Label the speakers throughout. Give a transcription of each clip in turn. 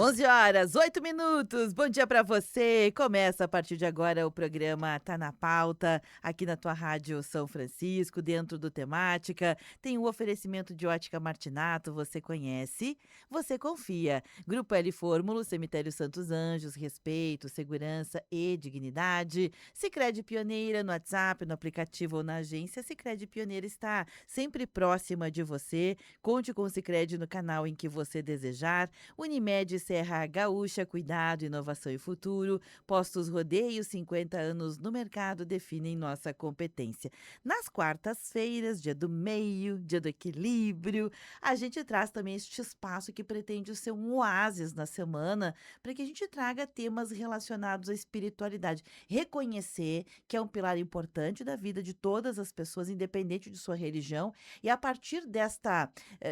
Speaker 1: 11 horas, 8 minutos. Bom dia para você. Começa a partir de agora o programa Tá na Pauta, aqui na tua Rádio São Francisco, dentro do Temática. Tem o oferecimento de Ótica Martinato, você conhece, você confia. Grupo L Fórmulo, Cemitério Santos Anjos, respeito, segurança e dignidade. Sicredi Pioneira no WhatsApp, no aplicativo ou na agência. Sicredi Pioneira está sempre próxima de você. Conte com o Sicredi no canal em que você desejar. Unimed Serra Gaúcha, cuidado, inovação e futuro. Postos Rodeio, 50 anos no mercado definem nossa competência. Nas quartas-feiras, dia do meio, dia do equilíbrio, a gente traz também este espaço que pretende ser um oásis na semana, para que a gente traga temas relacionados à espiritualidade. Reconhecer que é um pilar importante da vida de todas as pessoas, independente de sua religião, e a partir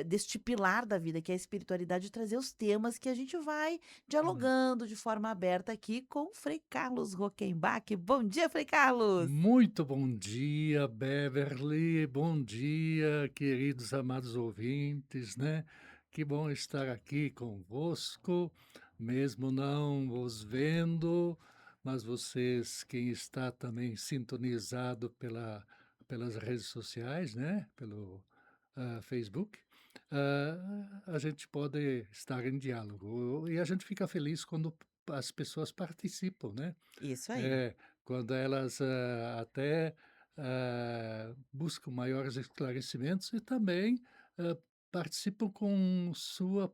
Speaker 1: deste pilar da vida, que é a espiritualidade, trazer os temas que a gente vai
Speaker 2: Hum.
Speaker 1: dialogando de forma aberta aqui com o Frei Carlos Rockenbach. Bom dia, Frei Carlos!
Speaker 2: Muito bom dia, Beverly. Bom dia, queridos amados ouvintes, né? Que bom estar aqui convosco, mesmo não vos vendo, mas vocês, quem está também sintonizado pelas redes sociais, né? Pelo Facebook, a gente pode estar em diálogo. E a gente fica feliz quando as pessoas participam, né?
Speaker 1: Isso aí.
Speaker 2: É, quando elas, até, buscam maiores esclarecimentos e também, hã, participam com sua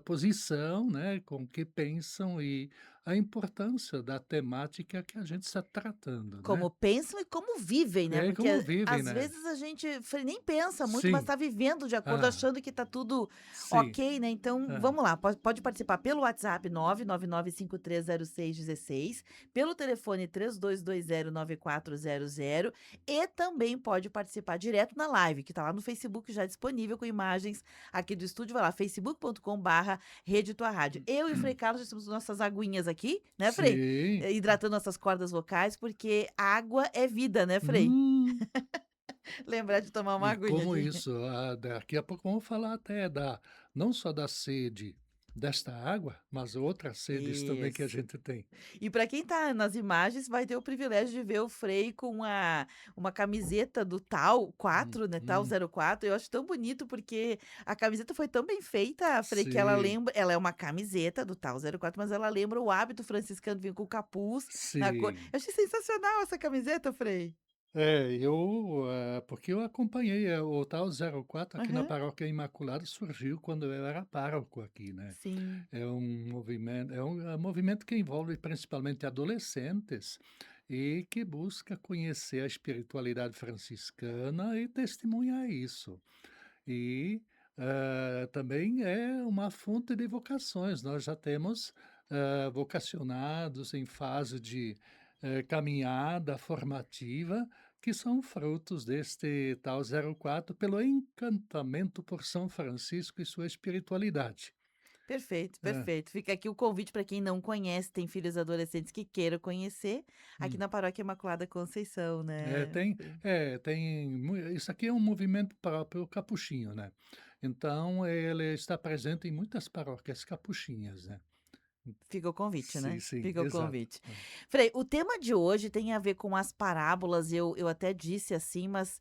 Speaker 2: posição, né, com o que pensam e a importância da temática que a gente está tratando, né.
Speaker 1: Como pensam e como vivem, né,
Speaker 2: É,
Speaker 1: porque
Speaker 2: como vivem,
Speaker 1: às
Speaker 2: né.
Speaker 1: vezes a gente nem pensa muito, mas
Speaker 2: Sim.
Speaker 1: está vivendo de acordo,
Speaker 2: Ah,
Speaker 1: achando que está tudo
Speaker 2: sim.
Speaker 1: ok, né. Então
Speaker 2: Hã.
Speaker 1: vamos lá, pode participar pelo WhatsApp 999530616, pelo telefone 32209400 e também pode participar direto na live, que está lá no Facebook já disponível com imagens aqui do estúdio, vai lá, facebook.com/rede tua rádio. Eu e o Frei Carlos já temos nossas aguinhas aqui, né, Frei?
Speaker 2: Sim.
Speaker 1: Hidratando nossas cordas vocais, porque água é vida, né, Frei?
Speaker 2: Hum.
Speaker 1: Lembrar de tomar uma
Speaker 2: E
Speaker 1: aguinha
Speaker 2: como
Speaker 1: aqui.
Speaker 2: isso, daqui a pouco vamos falar até da não só da sede desta água, mas outras sedes também que a
Speaker 1: Isso.
Speaker 2: gente tem.
Speaker 1: E para quem tá nas imagens, vai ter o privilégio de ver o Frei com uma camiseta do Tal
Speaker 2: Hum,
Speaker 1: 4, né, Tal
Speaker 2: hum,
Speaker 1: 04. Eu acho tão bonito, porque a camiseta foi tão bem feita, Frei, que
Speaker 2: sim,
Speaker 1: ela é uma camiseta do Tal 04, mas ela lembra o hábito franciscano, vem com capuz na cor.
Speaker 2: sim.
Speaker 1: Eu achei sensacional essa camiseta, Frei.
Speaker 2: É, porque eu acompanhei, o tal 04 aqui na
Speaker 1: Aham.
Speaker 2: Paróquia Imaculada surgiu quando eu era pároco aqui, né.
Speaker 1: Sim.
Speaker 2: É um movimento que envolve principalmente adolescentes e que busca conhecer a espiritualidade franciscana e testemunhar isso. E, também é uma fonte de vocações. Nós já temos, vocacionados em fase de, caminhada formativa, que são frutos deste tal 04 pelo encantamento por São Francisco e sua espiritualidade.
Speaker 1: Perfeito,
Speaker 2: Hã,
Speaker 1: perfeito. Fica aqui o convite para quem não conhece, tem filhos adolescentes que queiram conhecer, aqui
Speaker 2: hum.
Speaker 1: na Paróquia Imaculada Conceição,
Speaker 2: É,
Speaker 1: né.
Speaker 2: isso aqui é um movimento próprio capuchinho, né. Então ele está presente em muitas paróquias capuchinhas, né.
Speaker 1: Fica o convite,
Speaker 2: Sim,
Speaker 1: né,
Speaker 2: sim,
Speaker 1: fica o
Speaker 2: exato.
Speaker 1: convite. Frei, o tema de hoje tem a ver com as parábolas, eu até disse assim, mas,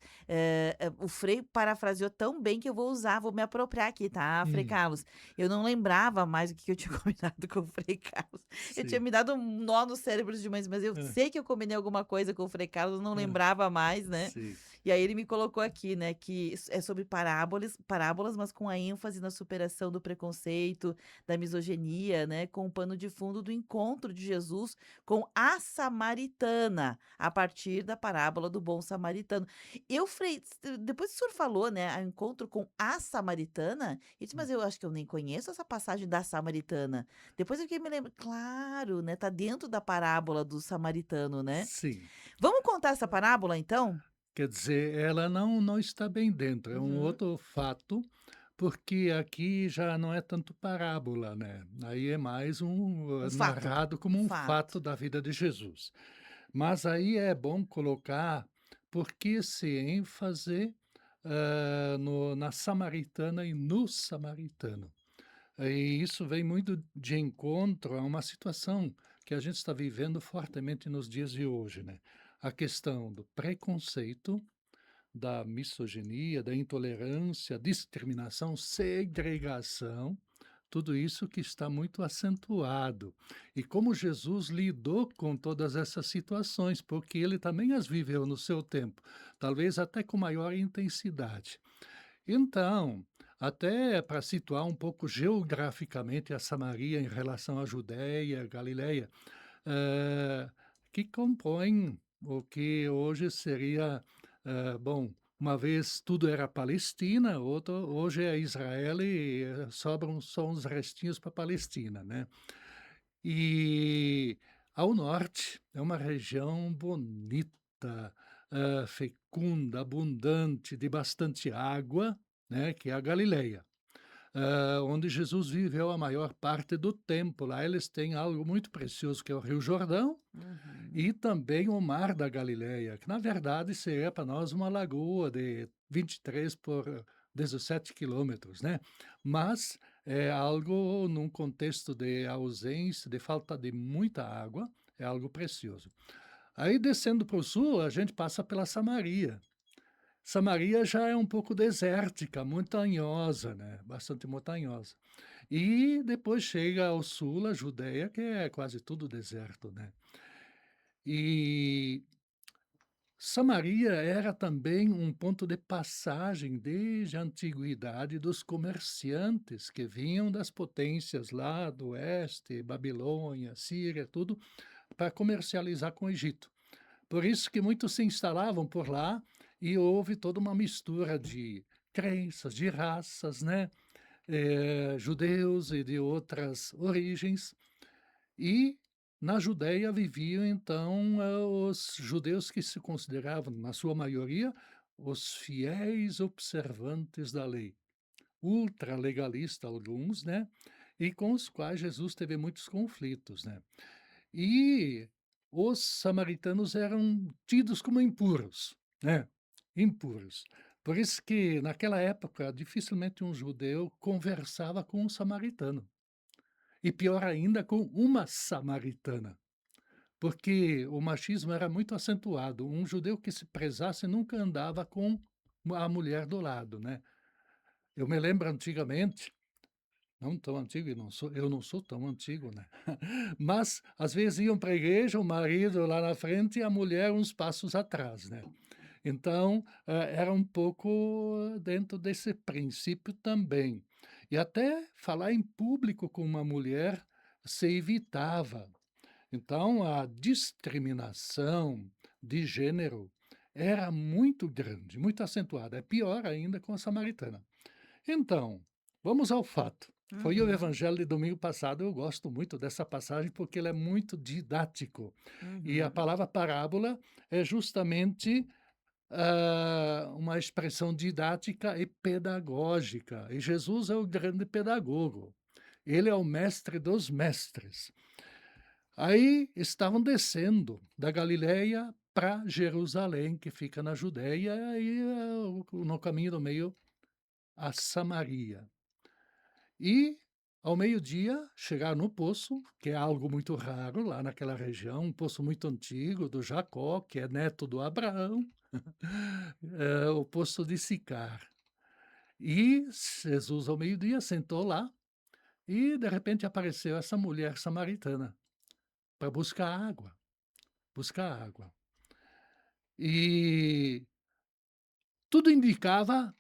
Speaker 1: o Frei parafraseou tão bem que eu vou me apropriar aqui, tá, Frei
Speaker 2: Hum,
Speaker 1: Carlos. Eu não lembrava mais o que eu tinha combinado com o Frei Carlos. Eu tinha
Speaker 2: sim.
Speaker 1: me dado um nó no cérebro de mas eu
Speaker 2: Hã,
Speaker 1: sei que eu combinei alguma coisa com o Frei Carlos, não
Speaker 2: hã,
Speaker 1: lembrava mais, né.
Speaker 2: sim.
Speaker 1: E aí ele me colocou aqui, né, que é sobre parábolas, mas com a ênfase na superação do preconceito, da misoginia, né, com o pano de fundo do encontro de Jesus com a samaritana, a partir da parábola do bom samaritano. Depois que o senhor falou, né, o encontro com a samaritana, eu disse:
Speaker 2: Hum,
Speaker 1: "Mas eu acho que eu nem conheço essa passagem da samaritana". Depois eu fiquei me lembro claro, né, tá dentro da parábola do samaritano, né.
Speaker 2: sim.
Speaker 1: Vamos contar essa parábola então?
Speaker 2: Quer dizer, ela não está bem dentro, é um
Speaker 1: Uhum.
Speaker 2: outro fato, porque aqui já não é tanto parábola, né, aí é mais
Speaker 1: Um fato,
Speaker 2: narrado
Speaker 1: um
Speaker 2: como um
Speaker 1: fato.
Speaker 2: fato da vida de Jesus. Mas aí é bom colocar por que esse ênfase, no na samaritana e no samaritano. E isso vem muito de encontro a uma situação que a gente está vivendo fortemente nos dias de hoje, né. A questão do preconceito, da misoginia, da intolerância, discriminação, segregação, tudo isso que está muito acentuado. E como Jesus lidou com todas essas situações, porque ele também as viveu no seu tempo, talvez até com maior intensidade. Então, até para situar um pouco geograficamente a Samaria em relação à Judéia, Galileia, eh, que compõem o que hoje seria, bom, uma vez tudo era Palestina, hoje é Israel e sobram só uns restinhos para Palestina, né. E ao norte é uma região bonita, fecunda, abundante, de bastante água, né, que é a Galileia, onde Jesus viveu a maior parte do tempo. Lá eles têm algo muito precioso que é o Rio Jordão
Speaker 1: Uhum.
Speaker 2: e também o Mar da Galileia, que na verdade seria para nós uma lagoa de 23 por 17 quilômetros, né. Mas é algo num contexto de ausência, de falta de muita água, é algo precioso. Aí descendo para o sul, a gente passa pela Samaria. Samaria já é um pouco desértica, montanhosa, né, bastante montanhosa. E depois chega ao sul, a Judéia, que é quase tudo deserto, né. E Samaria era também um ponto de passagem desde a antiguidade dos comerciantes que vinham das potências lá do oeste, Babilônia, Síria, tudo, para comercializar com o Egito. Por isso que muitos se instalavam por lá e houve toda uma mistura de crenças, de raças, né, judeus e de outras origens. E na Judéia viviam então, os judeus que se consideravam, na sua maioria, os fiéis observantes da lei, ultralegalista alguns, né, e com os quais Jesus teve muitos conflitos, né. E os samaritanos eram tidos como impuros, né, impuros. Por isso que naquela época dificilmente um judeu conversava com um samaritano, e pior ainda com uma samaritana. Porque o machismo era muito acentuado. Um judeu que se prezasse nunca andava com a mulher do lado, né. Eu me lembro antigamente, não tão antigo e eu não sou tão antigo, né, mas às vezes iam para a igreja, o marido lá na frente e a mulher uns passos atrás, né. Então, era um pouco dentro desse princípio também. E até falar em público com uma mulher se evitava. Então, a discriminação de gênero era muito grande, muito acentuada. É pior ainda com a samaritana. Então, vamos ao fato. Foi o
Speaker 1: Uhum.
Speaker 2: evangelho de domingo passado, eu gosto muito dessa passagem porque ele é muito didático. E a
Speaker 1: Uhum.
Speaker 2: palavra parábola é justamente uma expressão didática e pedagógica. E Jesus é o grande pedagogo. Ele é o mestre dos mestres. Aí estavam descendo da Galileia para Jerusalém, que fica na Judéia, e no caminho do meio, a Samaria. E, ao meio-dia, chegaram no poço, que é algo muito raro lá naquela região, um poço muito antigo do Jacó, que é neto do Abraão, o poço de Sicar. E Jesus, ao meio-dia, sentou lá e, de repente, apareceu essa mulher samaritana para buscar água. E tudo indicava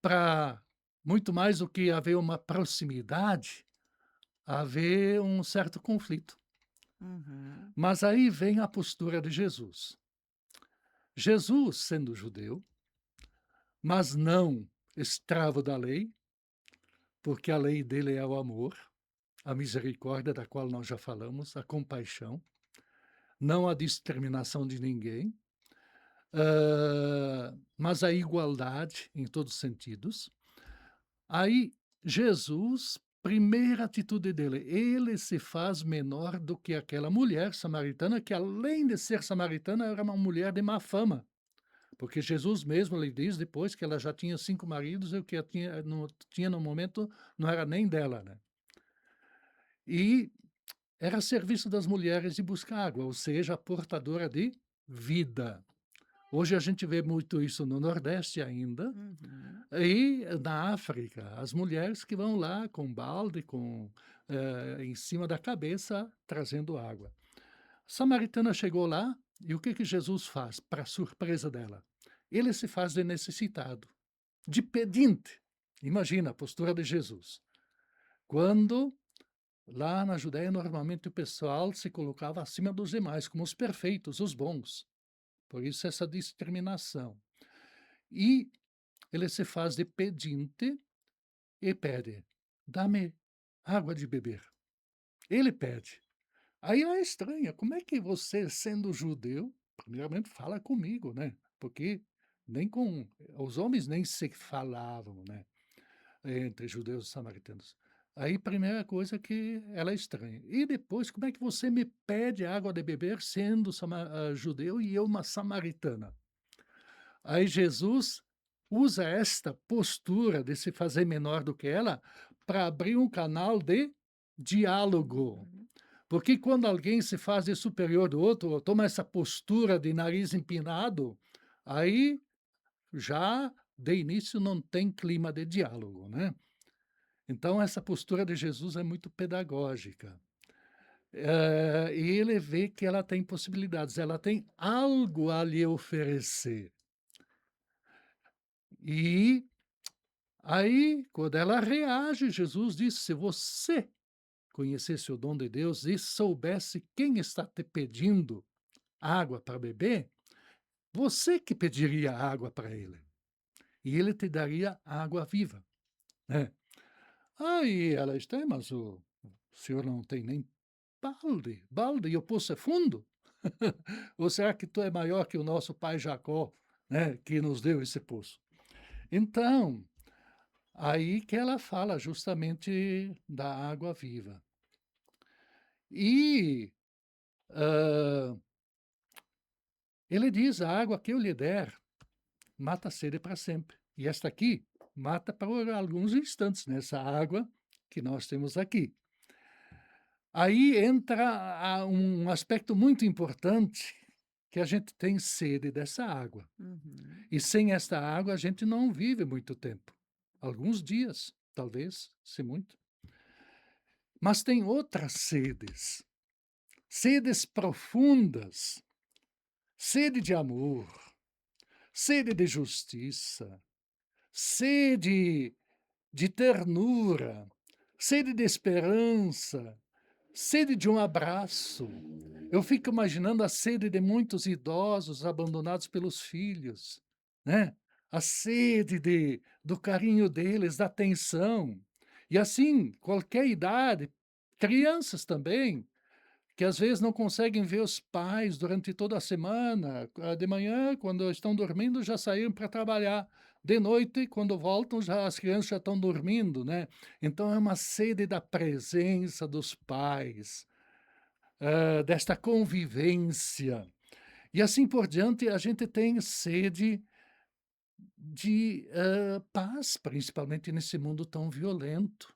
Speaker 2: para muito mais do que haver uma proximidade, haver um certo conflito.
Speaker 1: Uhum.
Speaker 2: Mas aí vem a postura de Jesus. Jesus, sendo judeu, mas não escravo da lei, porque a lei dele é o amor, a misericórdia, da qual nós já falamos, a compaixão, não a discriminação de ninguém, mas a igualdade em todos os sentidos. Aí, Jesus, primeira atitude dele, ele se faz menor do que aquela mulher samaritana, que além de ser samaritana, era uma mulher de má fama, Porque Jesus mesmo lhe diz depois que ela já tinha 5 maridos e o que ela tinha no momento não era nem dela, né. E era serviço das mulheres de buscar água, ou seja, a portadora de vida. Hoje a gente vê muito isso no Nordeste ainda,
Speaker 1: Uhum.
Speaker 2: e na África, as mulheres que vão lá com balde, em cima da cabeça, trazendo água. A samaritana chegou lá, e o que que Jesus faz, para surpresa dela? Ele se faz de necessitado, de pedinte. Imagina a postura de Jesus. Quando lá na Judéia, normalmente o pessoal se colocava acima dos demais, como os perfeitos, os bons. Por isso essa discriminação. E ele se faz de pedinte e pede: "Dá-me água de beber". Ele pede. Aí ela estranha: "Como é que você, sendo judeu, primeiramente fala comigo, né?" Porque nem com os homens nem se falavam, né, entre judeus e samaritanos. Aí, primeira coisa que ela estranha. E depois, como é que você me pede água de beber sendo judeu e eu uma samaritana? Aí Jesus usa esta postura de se fazer menor do que ela para abrir um canal de diálogo.
Speaker 1: Uhum.
Speaker 2: Porque quando alguém se faz de superior do outro, ou toma essa postura de nariz empinado, aí já de início não tem clima de diálogo, né. Então essa postura de Jesus é muito pedagógica. E ele vê que ela tem possibilidades, ela tem algo a lhe oferecer. E aí, quando ela reage, Jesus disse: "Se você conhecesse o dom de Deus e soubesse quem está te pedindo água para beber, você que pediria água para ele, e ele te daria água viva", né. Aí ela diz: "É, mas o senhor não tem nem balde e o poço é fundo? Ou será que tu é maior que o nosso pai Jacó, né, que nos deu esse poço?" Então, aí que ela fala justamente da água viva. E, hã, ele diz: "A água que eu lhe der mata a sede para sempre. E esta aqui mata por alguns instantes, nessa água que nós temos aqui." Aí entra um aspecto muito importante, que a gente tem sede dessa água.
Speaker 1: Uhum.
Speaker 2: E sem esta água a gente não vive muito tempo. Alguns dias, talvez, se muito. Mas tem outras sedes, sedes profundas, sede de amor, sede de justiça, sede de ternura, sede de esperança, sede de um abraço. Eu fico imaginando a sede de muitos idosos abandonados pelos filhos, né? A sede do carinho deles, da atenção. E assim, qualquer idade, crianças também, que às vezes não conseguem ver os pais durante toda a semana. De manhã, quando estão dormindo, já saíram para trabalhar. De noite, quando voltam, já as crianças já estão dormindo, né. Então é uma sede da presença dos pais, desta convivência. E assim por diante, a gente tem sede de, paz, principalmente nesse mundo tão violento.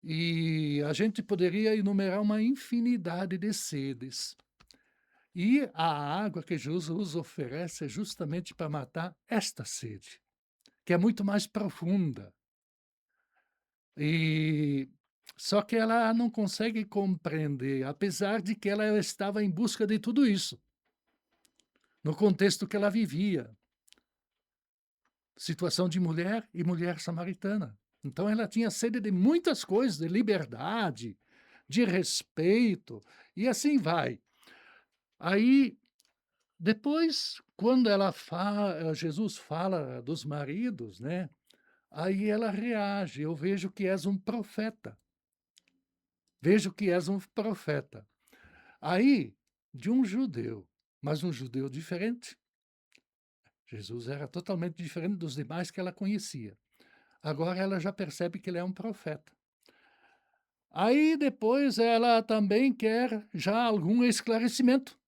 Speaker 2: E a gente poderia enumerar uma infinidade de sedes. E a água que Jesus oferece é justamente para matar esta sede, que é muito mais profunda. E só que ela não consegue compreender, apesar de que ela estava em busca de tudo isso, no contexto que ela vivia, situação de mulher e mulher samaritana. Então ela tinha sede de muitas coisas, de liberdade, de respeito, e assim vai. Aí depois, quando Jesus fala dos maridos, né, aí ela reage: "Eu vejo que és um profeta, vejo que és um profeta." Aí, de um judeu, mas um judeu diferente. Jesus era totalmente diferente dos demais que ela conhecia. Agora ela já percebe que ele é um profeta. Aí depois ela também quer já algum esclarecimento.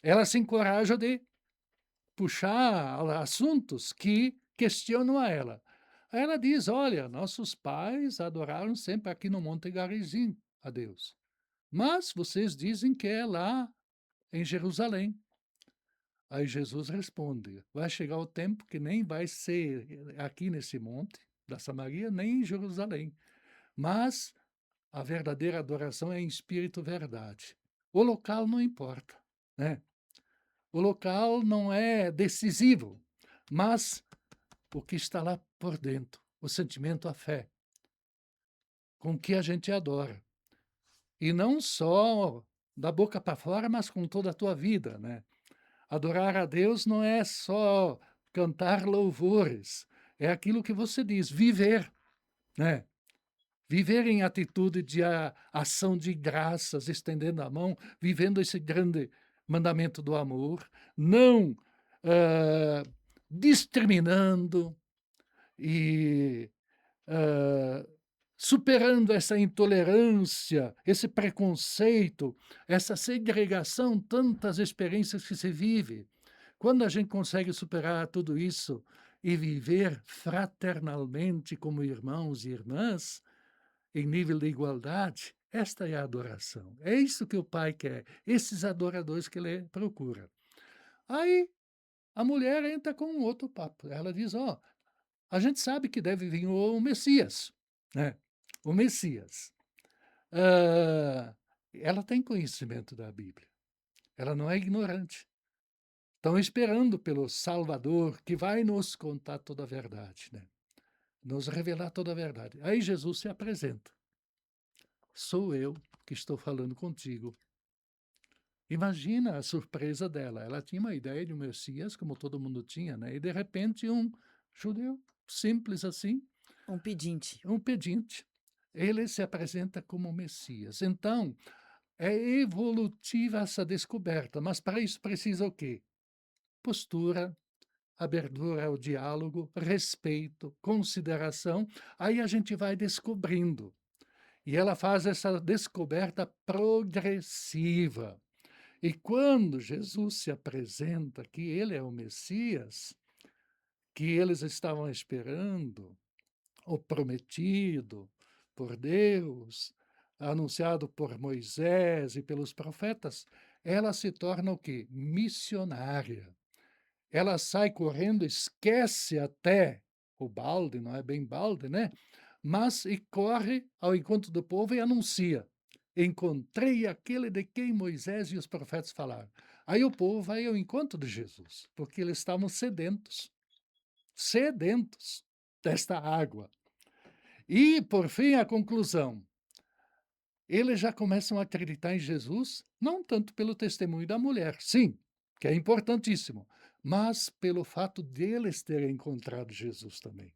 Speaker 2: Ela se encoraja de puxar assuntos que questionam a ela. Aí ela diz: "Olha, nossos pais adoraram sempre aqui no Monte Garizim a Deus, mas vocês dizem que é lá em Jerusalém". Aí Jesus responde: "Vai chegar o tempo que nem vai ser aqui nesse monte da Samaria, nem em Jerusalém, mas a verdadeira adoração é em espírito e verdade. O local não importa, né? O local não é decisivo, mas o que está lá por dentro, o sentimento, a fé, com que a gente adora. E não só da boca para fora, mas com toda a tua vida, né? Adorar a Deus não é só cantar louvores, é aquilo que você diz, viver, né? Viver em atitude de ação de graças, estendendo a mão, vivendo esse grande mandamento do amor, não ah, discriminando e ah, superando essa intolerância, esse preconceito, essa segregação, tantas experiências que se vive. Quando a gente consegue superar tudo isso e viver fraternalmente como irmãos e irmãs, em nível de igualdade, esta é a adoração. É isso que o Pai quer, esses adoradores que ele procura. Aí a mulher entra com um outro papo. Ela diz: "Ó, a gente sabe que deve vir o Messias, né, o Messias". Ela tem conhecimento da Bíblia, ela não é ignorante. Estão esperando pelo Salvador que vai nos contar toda a verdade, né, nos revelar toda a verdade. Aí Jesus se apresenta: "Sou eu que estou falando contigo". Imagina a surpresa dela, ela tinha uma ideia de um Messias, como todo mundo tinha, né, e de repente um judeu simples assim,
Speaker 1: Um pedinte.
Speaker 2: um pedinte, ele se apresenta como Messias. Então, é evolutiva essa descoberta, mas para isso precisa o quê? Postura, abertura ao diálogo, respeito, consideração, aí a gente vai descobrindo. E ela faz essa descoberta progressiva. E quando Jesus se apresenta que ele é o Messias, que eles estavam esperando, o prometido por Deus, anunciado por Moisés e pelos profetas, ela se torna o quê? Missionária. Ela sai correndo, esquece até o balde, não é bem balde, né? Mas e corre ao encontro do povo e anuncia: "Encontrei aquele de quem Moisés e os profetas falaram". Aí o povo vai ao encontro de Jesus, porque eles estavam sedentos, sedentos desta água. E, por fim, a conclusão: eles já começam a acreditar em Jesus, não tanto pelo testemunho da mulher, sim, que é importantíssimo, mas pelo fato deles terem encontrado Jesus também.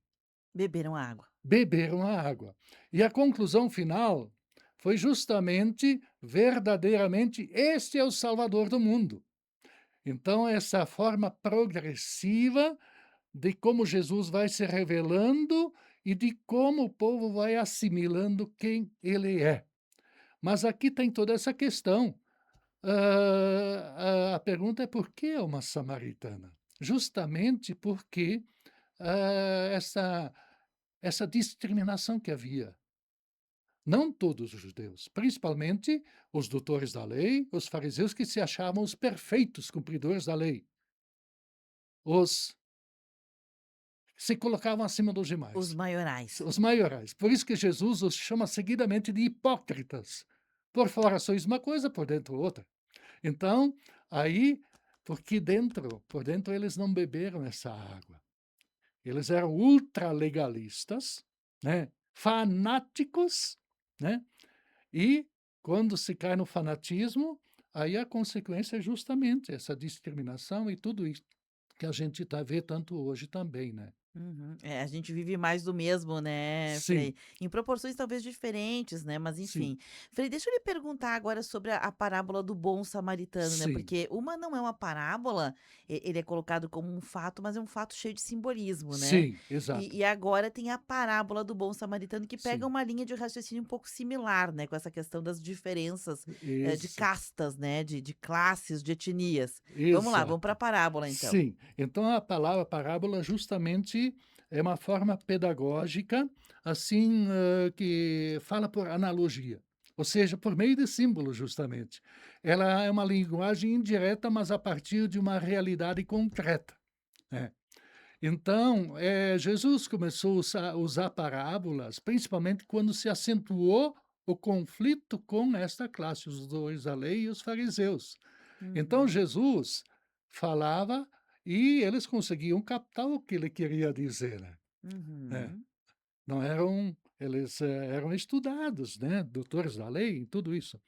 Speaker 1: Beberam água.
Speaker 2: Beberam a água. E a conclusão final foi justamente, verdadeiramente, este é o Salvador do mundo. Então, essa forma progressiva de como Jesus vai se revelando e de como o povo vai assimilando quem ele é. Mas aqui tem toda essa questão. A pergunta é: por que é uma samaritana? Justamente porque essa discriminação que havia. Não todos os judeus, principalmente os doutores da lei, os fariseus que se achavam os perfeitos cumpridores da lei. Os se colocavam acima dos
Speaker 1: Os
Speaker 2: demais,
Speaker 1: maiorais.
Speaker 2: os maiorais. Por isso que Jesus os chama seguidamente de hipócritas. Por fora sois uma coisa, por dentro outra. Então, aí, porque por dentro eles não beberam essa água. Eles eram ultralegalistas, né, fanáticos, né, e quando se cai no fanatismo, aí a consequência é justamente essa discriminação e tudo isso que a gente tá vê tanto hoje também, né.
Speaker 1: Uhum. É, a gente vive mais do mesmo, né,
Speaker 2: Sim,
Speaker 1: Frei? Em proporções talvez diferentes, né, mas
Speaker 2: sim,
Speaker 1: enfim. Frei, deixa eu lhe perguntar agora sobre a parábola do bom samaritano, né,
Speaker 2: sim,
Speaker 1: porque uma não é uma parábola, ele é colocado como um fato, mas é um fato cheio de simbolismo, né.
Speaker 2: sim, exato.
Speaker 1: E agora tem a parábola do bom samaritano que pega
Speaker 2: Sim,
Speaker 1: uma linha de raciocínio um pouco similar, né, com essa questão das diferenças, de
Speaker 2: exa
Speaker 1: castas, né, de classes, de etnias. Vamos lá, vamos para a
Speaker 2: exato.
Speaker 1: parábola então.
Speaker 2: Sim, então a palavra parábola justamente é uma forma pedagógica, assim, que fala por analogia, ou seja, por meio de símbolos justamente. Ela é uma linguagem indireta, mas a partir de uma realidade concreta, né. Então, Jesus começou a usar parábolas, principalmente quando se acentuou o conflito com esta classe, os doutores da lei e os fariseus. Então
Speaker 1: Uhum,
Speaker 2: Jesus falava e eles conseguiam captar o que ele queria dizer, né. É,
Speaker 1: uhum.
Speaker 2: não eram eles, eram estudados, né, doutores da lei e tudo isso.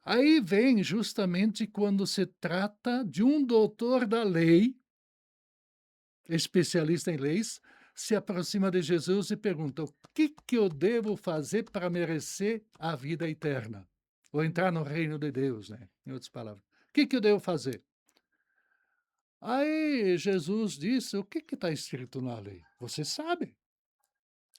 Speaker 2: Aí vem justamente quando se trata de um doutor da lei, especialista em leis, se aproxima de Jesus e pergunta: "O que que eu devo fazer para merecer a vida eterna?" Ou entrar no reino de Deus, né, em outras palavras. "O que que eu devo fazer?" Aí Jesus disse: "O que está escrito na lei? Você sabe.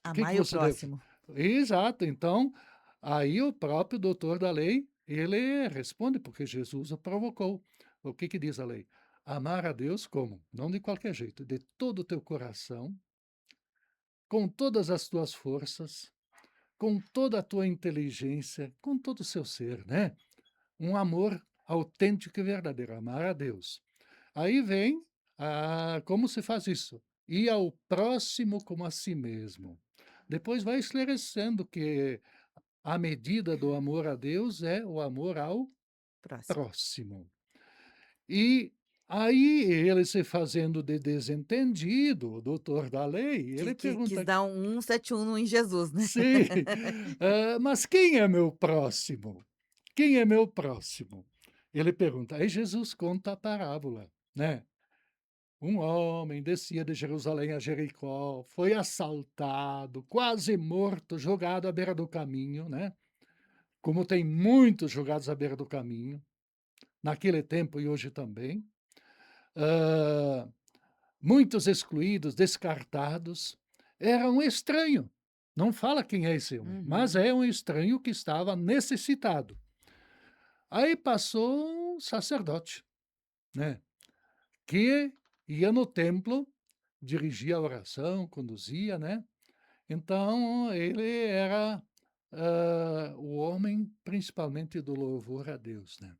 Speaker 2: O que que
Speaker 1: Amai o
Speaker 2: você deve"
Speaker 1: próximo.
Speaker 2: Exato, então, aí o próprio doutor da lei, ele responde, porque Jesus o provocou. O que que diz a lei? Amar a Deus como? Não de qualquer jeito, de todo o teu coração, com todas as tuas forças, com toda a tua inteligência, com todo o seu ser, né. Um amor autêntico e verdadeiro, amar a Deus. Aí vem, como se faz isso? E ao próximo como a si mesmo. Depois vai esclarecendo que a medida do amor a Deus é o amor ao
Speaker 1: Próximo.
Speaker 2: próximo. E aí ele se fazendo de desentendido, o doutor da lei, ele
Speaker 1: Quis
Speaker 2: pergunta:
Speaker 1: dar um 171 em Jesus, né.
Speaker 2: "Sim, mas quem é meu próximo? Quem é meu próximo?" Ele pergunta. Aí Jesus conta a parábola, né. Um homem descia de Jerusalém a Jericó, foi assaltado, quase morto, jogado à beira do caminho, né, como tem muitos jogados à beira do caminho, naquele tempo e hoje também. Hã, muitos excluídos, descartados. Era um estranho, não fala quem é esse homem, mas
Speaker 1: Uhum.
Speaker 2: é um estranho que estava necessitado. Aí passou um sacerdote, né, que ia no templo, dirigia a oração, conduzia, né. Então ele era, o homem principalmente do louvor a Deus, né.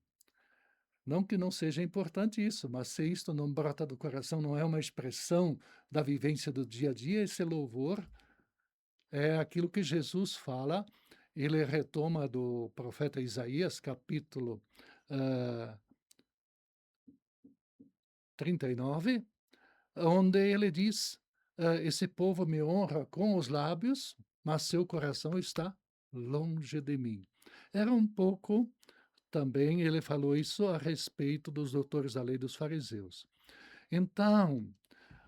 Speaker 2: Não que não seja importante isso, mas se isto não brota do coração, não é uma expressão da vivência do dia a dia, esse louvor é aquilo que Jesus fala, ele retoma do profeta Isaías, capítulo, hã, 39, onde ele diz: "Esse povo me honra com os lábios, mas seu coração está longe de mim." Era um pouco também ele falou isso a respeito dos doutores da lei dos fariseus. Então,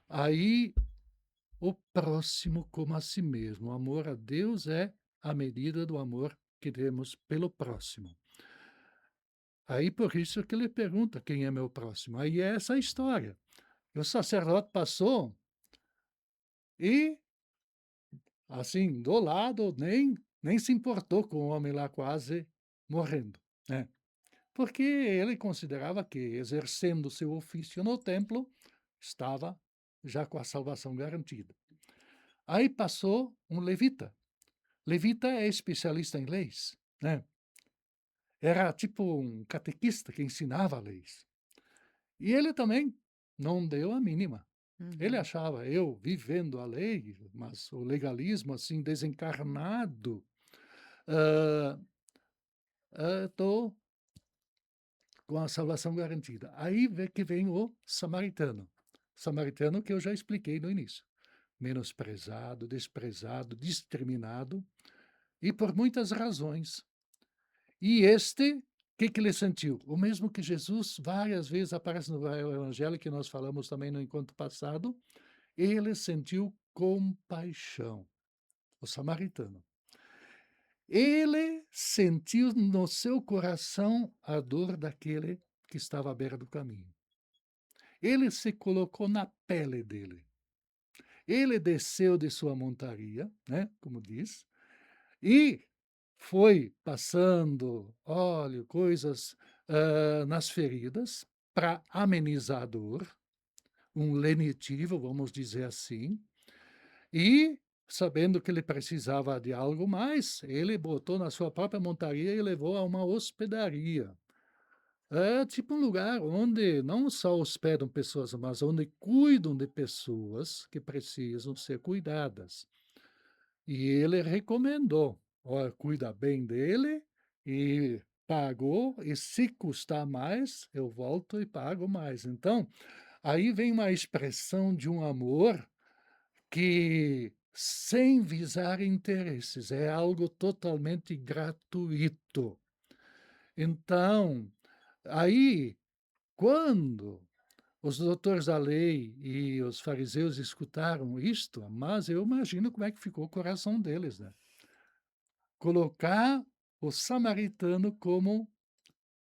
Speaker 2: aí o próximo como a si mesmo, o amor a Deus é a medida do amor que temos pelo próximo. Aí por isso que ele pergunta: "Quem é meu próximo?" Aí é essa a história. E o sacerdote passou e assim, do lado, nem se importou com o homem lá quase morrendo, né. Porque ele considerava que, exercendo seu ofício no templo, estava já com a salvação garantida. Aí passou um levita. Levita é especialista em leis, né. Era tipo um catequista que ensinava leis. E ele também não deu a mínima. Ele
Speaker 1: Uhum.
Speaker 2: achava: "Eu vivendo a lei, mas o legalismo, assim, desencarnado, hã estou com a salvação garantida." Aí vê que vem o samaritano. Samaritano que eu já expliquei no início. Menosprezado, desprezado, discriminado, e por muitas razões. E este, o que que ele sentiu? O mesmo que Jesus várias vezes aparece no evangelho, que nós falamos também no encontro passado, ele sentiu compaixão, o samaritano. Ele sentiu no seu coração a dor daquele que estava à beira do caminho. Ele se colocou na pele dele. Ele desceu de sua montaria, né, como diz, e foi passando óleo, coisas nas feridas para amenizar a dor, um lenitivo, vamos dizer assim, e sabendo que ele precisava de algo mais, ele botou na sua própria montaria e levou a uma hospedaria. É tipo um lugar onde não só hospedam pessoas, mas onde cuidam de pessoas que precisam ser cuidadas. E ele recomendou: "Olha, cuida bem dele", e pagou, e se custar mais, eu volto e pago mais. Então, aí vem uma expressão de um amor que, sem visar interesses, é algo totalmente gratuito. Então, aí, quando os doutores da lei e os fariseus escutaram isto, mas eu imagino como é que ficou o coração deles, né? Colocar o samaritano como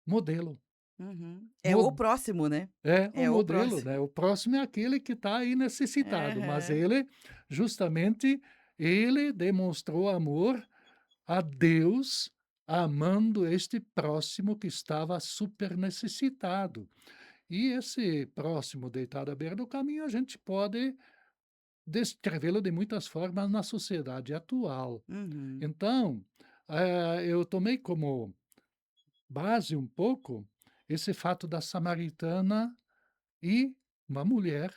Speaker 2: modelo.
Speaker 1: Uhum. É o
Speaker 2: Mo
Speaker 1: próximo, né?
Speaker 2: É, o
Speaker 1: É o
Speaker 2: modelo,
Speaker 1: próximo.
Speaker 2: né, o próximo é aquele que está aí necessitado, mas
Speaker 1: Aham.
Speaker 2: ele, justamente, ele demonstrou amor a Deus, amando este próximo que estava super necessitado. E esse próximo deitado à beira do caminho, a gente pode descrevê-lo de muitas formas na sociedade atual.
Speaker 1: Uhum.
Speaker 2: Então, eu tomei como base um pouco esse fato da samaritana e uma mulher,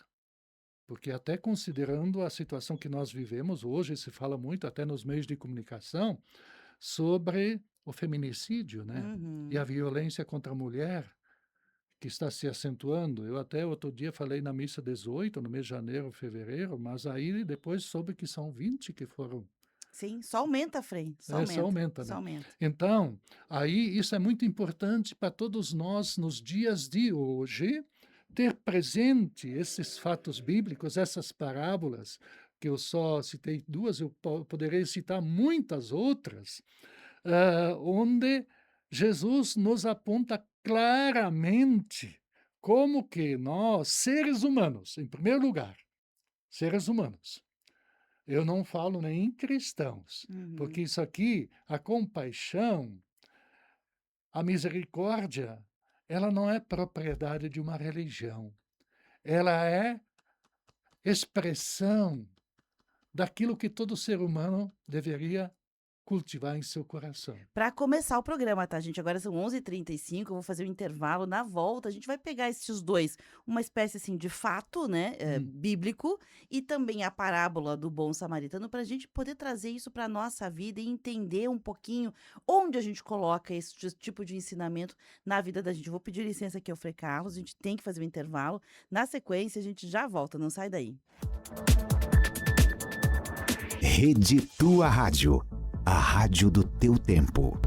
Speaker 2: porque até considerando a situação que nós vivemos hoje, se fala muito até nos meios de comunicação sobre o feminicídio, né, e a
Speaker 1: Uhum.
Speaker 2: violência contra a mulher, que está se acentuando. Eu até outro dia falei na missa 18, no mês de janeiro, fevereiro, mas aí depois soube que são 20 que foram.
Speaker 1: Sim, só aumenta, Frei, só
Speaker 2: Só
Speaker 1: aumenta,
Speaker 2: aumenta,
Speaker 1: só
Speaker 2: né.
Speaker 1: aumenta.
Speaker 2: Então, aí isso é muito importante para todos nós nos dias de hoje, ter presente esses fatos bíblicos, essas parábolas, que eu só citei 2, eu poderia citar muitas outras, onde Jesus nos aponta claramente como que nós, seres humanos, em primeiro lugar, seres humanos, eu não falo nem em cristãos, porque
Speaker 1: Uhum.
Speaker 2: isso aqui, a compaixão, a misericórdia, ela não é propriedade de uma religião, ela é expressão daquilo que todo ser humano deveria cultivar em seu coração.
Speaker 1: Para começar o programa, tá, gente? Agora são 11h35, eu vou fazer um intervalo. Na volta, a gente vai pegar esses dois, uma espécie assim de fato, né,
Speaker 2: Hum.
Speaker 1: bíblico, e também a parábola do bom samaritano, para a gente poder trazer isso para nossa vida e entender um pouquinho onde a gente coloca esse tipo de ensinamento na vida da gente. Eu vou pedir licença aqui ao Frei Carlos, a gente tem que fazer um intervalo. Na sequência, a gente já volta, não sai daí.
Speaker 3: Rede Tua Rádio, a rádio do teu tempo.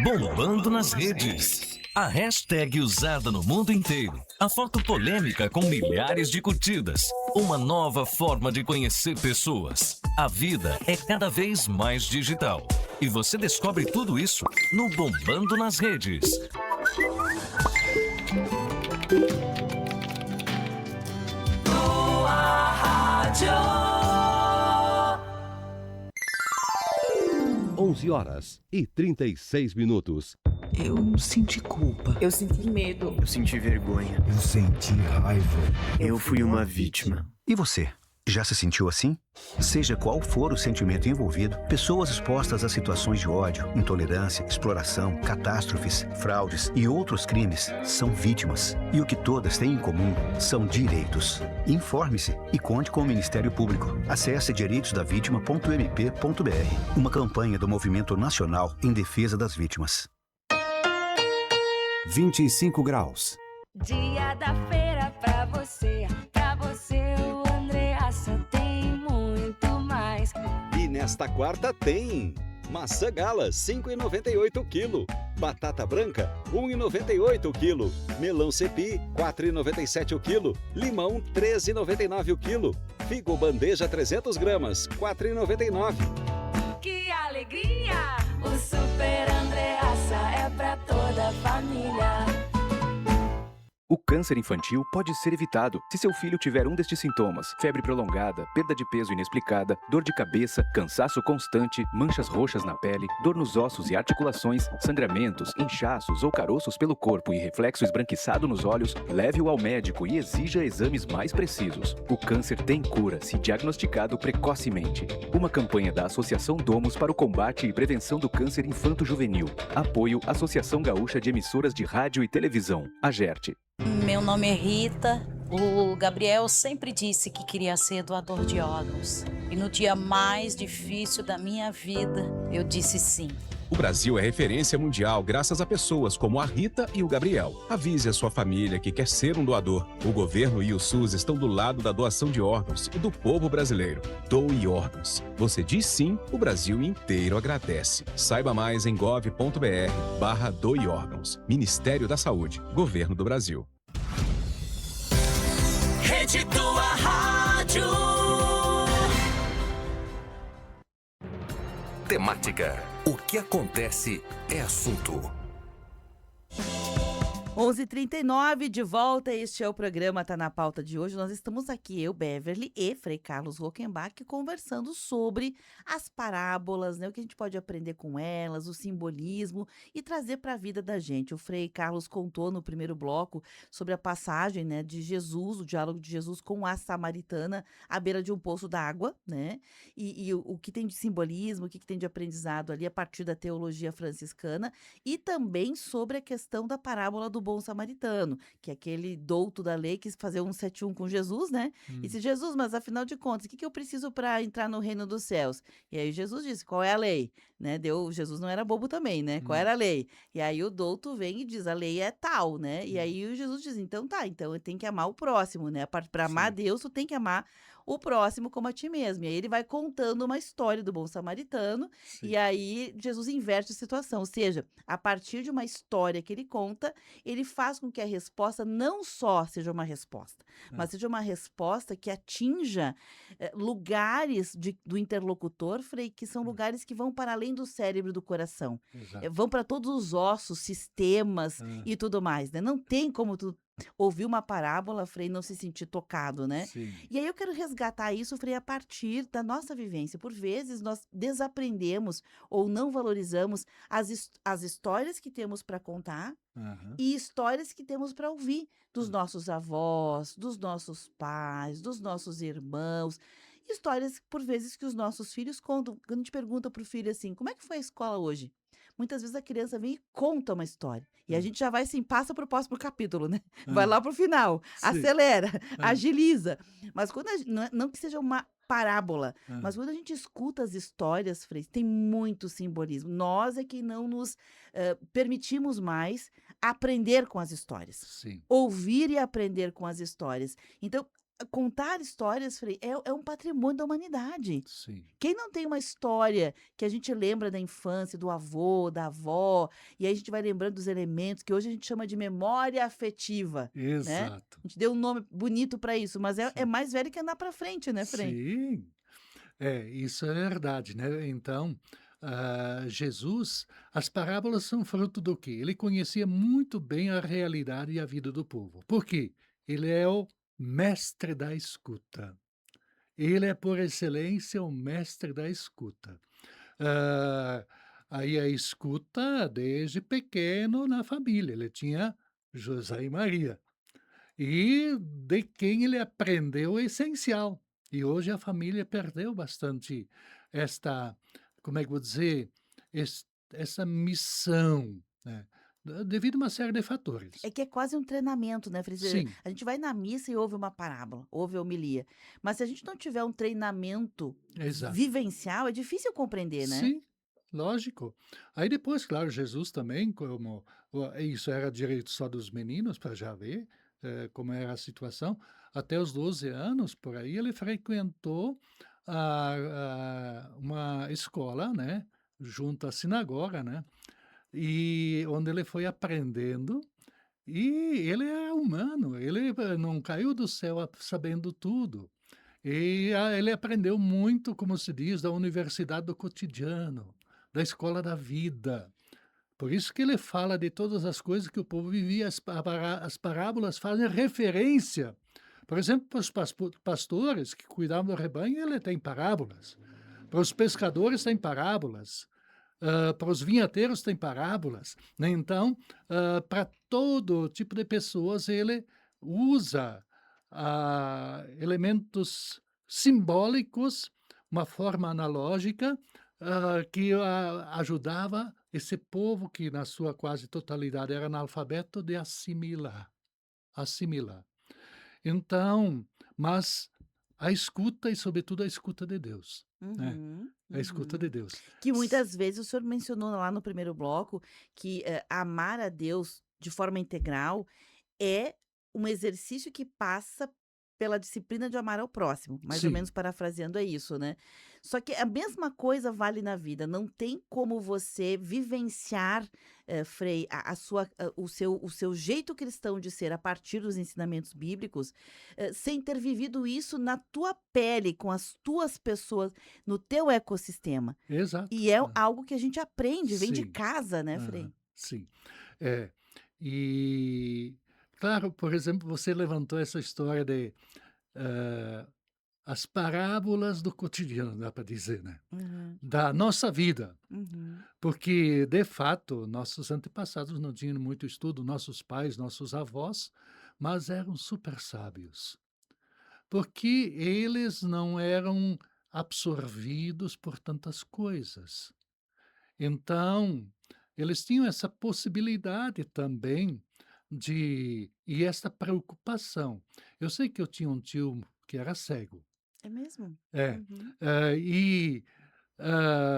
Speaker 4: Bombando nas redes. A hashtag usada no mundo inteiro. A foto polêmica com milhares de curtidas. Uma nova forma de conhecer pessoas. A vida é cada vez mais digital. E você descobre tudo isso no Bombando nas Redes.
Speaker 5: Tua Rádio.
Speaker 6: 11h36.
Speaker 5: Eu senti culpa.
Speaker 7: Eu senti medo.
Speaker 8: Eu senti vergonha.
Speaker 3: Eu senti raiva.
Speaker 8: Eu fui uma vítima.
Speaker 3: E você? Já se sentiu assim? Seja qual for o sentimento envolvido, pessoas expostas a situações de ódio, intolerância, exploração, catástrofes, fraudes e outros crimes são vítimas. E o que todas têm em comum são direitos. Informe-se e conte com o Ministério Público. Acesse direitosdavitima.mp.br. Uma campanha do Movimento Nacional em Defesa das Vítimas.
Speaker 6: 25 graus.
Speaker 9: Dia da feira pra você o Andreassa tem muito mais.
Speaker 6: E nesta quarta tem Maçã Gala, 5,98 o quilo. Batata branca, 1,98 o quilo. Melão Cepi, 4,97 o quilo. Limão, 13,99 o quilo. Figo bandeja 300 gramas, 4,99.
Speaker 9: Que alegria! O Super Andreassa é pra toda a família.
Speaker 7: O câncer infantil pode ser evitado se seu filho tiver um destes sintomas: febre prolongada, perda de peso inexplicada, dor de cabeça, cansaço constante, manchas roxas na pele, dor nos ossos e articulações, sangramentos, inchaços ou caroços pelo corpo e reflexo esbranquiçado nos olhos. Leve-o ao médico e exija exames mais precisos. O câncer tem cura se diagnosticado precocemente. Uma campanha da Associação Domus para o combate e prevenção do câncer infanto-juvenil. Apoio Associação Gaúcha de Emissoras de Rádio e Televisão, AGERT.
Speaker 10: Meu nome é Rita. O Gabriel sempre disse que queria ser doador de órgãos. E no dia mais difícil da minha vida, eu disse sim.
Speaker 11: O Brasil é referência mundial graças a pessoas como a Rita e o Gabriel. Avise a sua família que quer ser um doador. O governo e o SUS estão do lado da doação de órgãos e do povo brasileiro. Doe órgãos. Você diz sim, o Brasil inteiro agradece. Saiba mais em gov.br/doe órgãos. Ministério da Saúde. Governo do Brasil.
Speaker 5: Rede Tua Rádio.
Speaker 4: Temática. O que acontece é assunto.
Speaker 1: 11h39, de volta, este é o programa Tá na Pauta de hoje. Nós estamos aqui, eu, Beverly e Frei Carlos Rockenbach, conversando sobre as parábolas, né? O que a gente pode aprender com elas, o simbolismo e trazer para a vida da gente. O Frei Carlos contou no primeiro bloco sobre a passagem, né, de Jesus, o diálogo de Jesus com a samaritana à beira de um poço d'água, né? E o que tem de simbolismo, o que tem de aprendizado ali a partir da teologia franciscana e também sobre a questão da parábola do bom samaritano, que é aquele douto da lei quis fazer um 7-1 com Jesus, né? E disse, Jesus, mas afinal de contas, o que eu preciso para entrar no reino dos céus? E aí Jesus disse, qual é a lei? Né? Jesus não era bobo também, né? Qual era a lei? E aí o douto vem e diz, a lei é tal, né? E aí o Jesus diz, então tá, então tem que amar o próximo, né? Para amar Deus, tu tem que amar o próximo como a ti mesmo. E aí ele vai contando uma história do bom samaritano, e aí Jesus inverte a situação, ou seja, a partir de uma história que ele conta, ele faz com que a resposta não só seja uma resposta, mas seja uma resposta que atinja lugares do interlocutor, Frei, que são lugares que vão para além do cérebro e do coração. Vão para todos os ossos, sistemas e tudo mais, né? Não tem como tu ouvir uma parábola, Frei, não se sentir tocado, né?
Speaker 2: Sim.
Speaker 1: E aí eu quero resgatar isso, Frei, a partir da nossa vivência. Por vezes nós desaprendemos ou não valorizamos as histórias que temos para contar e histórias que temos para ouvir dos nossos avós, dos nossos pais, dos nossos irmãos. Histórias, por vezes, que os nossos filhos contam. Quando a gente pergunta para o filho assim, como é que foi a escola hoje? Muitas vezes a criança vem e conta uma história. E a gente já vai assim, passa para o próximo capítulo, né? Vai lá para o final, acelera, agiliza. Mas quando não que seja uma parábola, mas quando a gente escuta as histórias, Frei, tem muito simbolismo. Nós é que não nos permitimos mais aprender com as histórias.
Speaker 2: Sim.
Speaker 1: Ouvir e aprender com as histórias. Então, contar histórias, Frei, é um patrimônio da humanidade.
Speaker 2: Sim.
Speaker 1: Quem não tem uma história que a gente lembra da infância, do avô, da avó, e aí a gente vai lembrando dos elementos que hoje a gente chama de memória afetiva.
Speaker 2: Exato.
Speaker 1: Né? A gente deu um nome bonito para isso, mas é mais velho que andar para frente, né, Frei?
Speaker 2: Sim, isso é verdade, né? Então, Jesus, as parábolas são fruto do quê? Ele conhecia muito bem a realidade e a vida do povo. Por quê? Ele é o mestre da escuta. Ele é, por excelência, o mestre da escuta. Aí a escuta desde pequeno na família. Ele tinha José e Maria. E de quem ele aprendeu o essencial. E hoje a família perdeu bastante esta, como é que vou dizer, essa missão, né? Devido a uma série de fatores.
Speaker 1: É que é quase um treinamento, né, Frei?
Speaker 2: Sim.
Speaker 1: A gente vai na missa e ouve uma parábola, ouve a homilia. Mas se a gente não tiver um treinamento vivencial, é difícil compreender, né?
Speaker 2: Sim, lógico. Aí depois, claro, Jesus também, como isso era direito só dos meninos, para já ver como era a situação, até os 12 anos, por aí, ele frequentou uma escola, né, junto à sinagoga, né? E onde ele foi aprendendo, e ele é humano, ele não caiu do céu sabendo tudo. E ele aprendeu muito, como se diz, da universidade do cotidiano, da escola da vida. Por isso que ele fala de todas as coisas que o povo vivia. As parábolas fazem referência. Por exemplo, para os pastores que cuidavam do rebanho, ele tem parábolas. Para os pescadores, tem parábolas. Para os vinhateiros, tem parábolas. Né? Então, para todo tipo de pessoas, ele usa elementos simbólicos, uma forma analógica, que ajudava esse povo, que na sua quase totalidade era analfabeto, de assimilar. Então, mas a escuta e, sobretudo, a escuta de Deus, né? A escuta de Deus.
Speaker 1: Que muitas vezes o senhor mencionou lá no primeiro bloco que amar a Deus de forma integral é um exercício que passa pela disciplina de amar ao próximo, mais ou
Speaker 2: Sim,
Speaker 1: menos parafraseando é isso, né? Só que a mesma coisa vale na vida, não tem como você vivenciar, Frei, o seu jeito cristão de ser a partir dos ensinamentos bíblicos, sem ter vivido isso na tua pele, com as tuas pessoas, no teu ecossistema.
Speaker 2: exato.
Speaker 1: E é algo que a gente aprende, vem de
Speaker 2: Sim.
Speaker 1: casa, né, Frei?
Speaker 2: Sim. É. E, claro, por exemplo, você levantou essa história de as parábolas do cotidiano, dá para dizer, né?
Speaker 1: Uhum,
Speaker 2: Da nossa vida.
Speaker 1: uhum.
Speaker 2: Porque, de fato, nossos antepassados não tinham muito estudo, nossos pais, nossos avós, mas eram super sábios. Porque eles não eram absorvidos por tantas coisas. Então, eles tinham essa possibilidade também e essa preocupação. Eu sei que eu tinha um tio que era cego.
Speaker 1: É mesmo?
Speaker 2: É,
Speaker 1: Uhum.
Speaker 2: e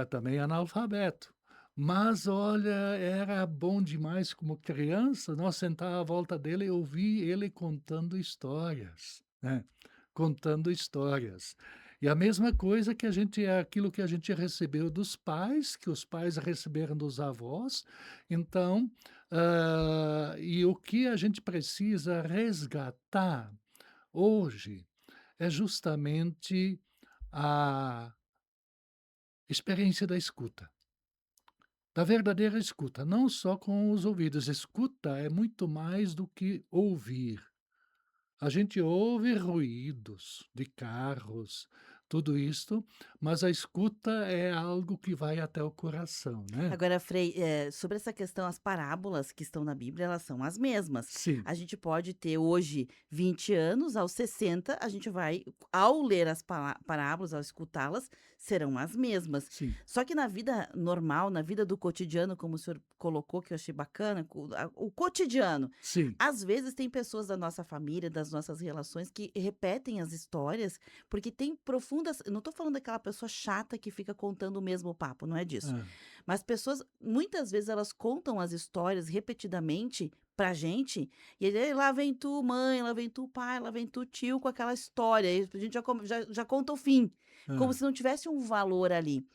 Speaker 2: também analfabeto. Mas olha, era bom demais como criança, nós sentávamos à volta dele e ouvir ele contando histórias, né? Contando histórias. E a mesma coisa que é aquilo que a gente recebeu dos pais, que os pais receberam dos avós. Então, e o que a gente precisa resgatar hoje é justamente a experiência da escuta. Da verdadeira escuta, não só com os ouvidos. Escuta é muito mais do que ouvir. A gente ouve ruídos de carros, tudo isto, mas a escuta é algo que vai até o coração, né?
Speaker 1: Agora, Frei, sobre essa questão, as parábolas que estão na Bíblia, elas são as mesmas.
Speaker 2: Sim,
Speaker 1: A gente pode ter hoje 20 anos, aos 60, a gente vai, ao ler as parábolas, ao escutá-las, serão as mesmas.
Speaker 2: sim,
Speaker 1: Só que na vida normal, na vida do cotidiano, como o senhor colocou, que eu achei bacana, o cotidiano,
Speaker 2: sim,
Speaker 1: às vezes tem pessoas da nossa família, das nossas relações, que repetem as histórias, porque tem profundas. Eu não estou falando daquela pessoa chata que fica contando o mesmo papo, não é disso.
Speaker 2: ah,
Speaker 1: Mas pessoas, muitas vezes, elas contam as histórias repetidamente pra gente, e aí lá vem tu, mãe, lá vem tu, pai, lá vem tu, tio, com aquela história. E a gente já conta o fim, como
Speaker 2: ah,
Speaker 1: se não tivesse um valor ali.